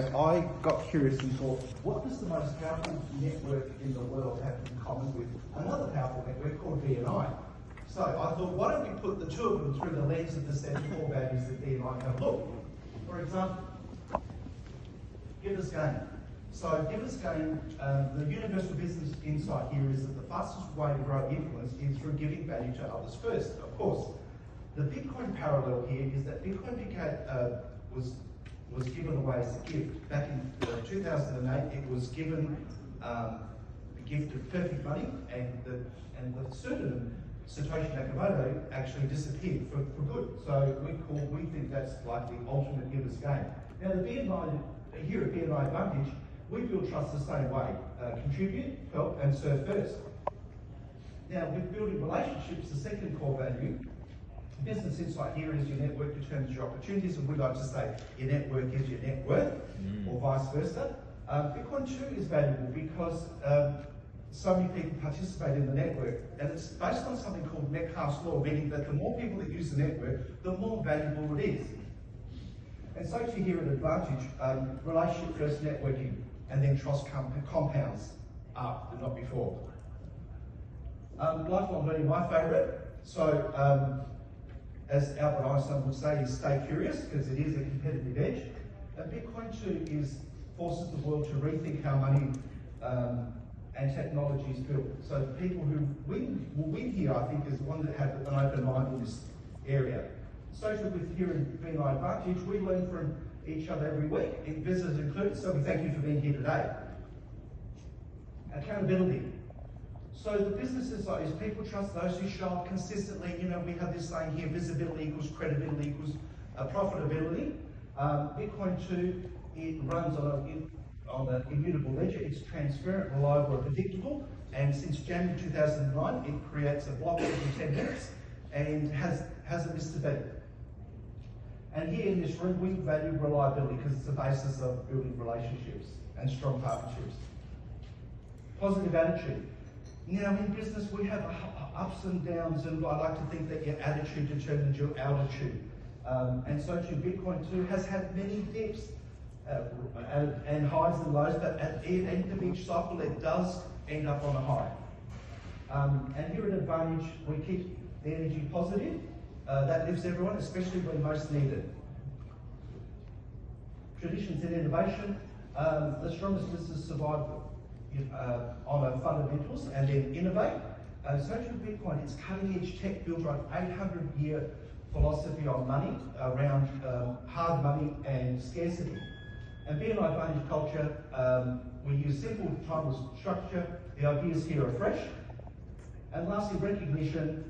sake, I got curious and thought, what does the most powerful network in the world have in common with another powerful network called BNI? So I thought, why don't we put the two of them through the lens of the 7 core values that BNI have. Look, for example, give us gain. So give us gain, the universal business insight here is that the fastest way to grow influence is through giving value to others first. Of course, the Bitcoin parallel here is that Bitcoin was given away as a gift. Back in 2008, it was given a gift of perfect money, and the pseudonym Satoshi Nakamoto actually disappeared for good. So we think that's like the ultimate giver's gain. Now the BNI, here at BNI Advantage, we build trust the same way. Contribute, help, and serve first. Now with building relationships, the second core value, business insight here is your network determines your opportunities, and we like to say your network is your net worth, or vice versa. Bitcoin too is valuable because so many people participate in the network, and it's based on something called Metcalfe's law, meaning that the more people that use the network, the more valuable it is. And so too here at Advantage, relationship first networking, and then trust compounds after, not before. Lifelong learning, my favourite. So as Albert Einstein would say, is stay curious, because it is a competitive edge. And Bitcoin too forces the world to rethink how money and technology is built. So the people who will win here, I think, is the one that have an open mind in this area. Social with here in BNI Advantage, we learn from each other every week, visitors included, so we thank you for being here today. Accountability. So the business insight is people trust those who show up consistently. You know, we have this saying here, visibility equals credibility equals profitability. Bitcoin too, it runs on an immutable ledger. It's transparent, reliable, and predictable. And since January 2009, it creates a block every 10 minutes and hasn't missed a beat. And here in this room, we value reliability because it's the basis of building relationships and strong partnerships. Positive attitude. Now in business, we have ups and downs, and I like to think that your attitude determines your altitude. And so too, Bitcoin too has had many dips and highs and lows, but at the end of each cycle, it does end up on a high. And here at Advantage, we keep the energy positive. That lifts everyone, especially when most needed. Traditions and innovation. The strongest businesses survive on fundamentals and then innovate. So too Bitcoin, it's cutting edge tech built on 800-year philosophy on money, around hard money and scarcity. And BNI Advantage culture, we use simple, timeless structure. The ideas here are fresh. And lastly, recognition.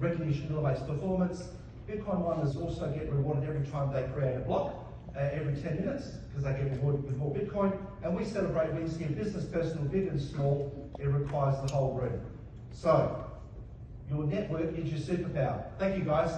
Recognition elevates performance. Bitcoin miners also get rewarded every time they create a block, every 10 minutes, because they get rewarded with more Bitcoin. And we celebrate wins here, business, personal, big and small. It requires the whole room. So, your network is your superpower. Thank you, guys.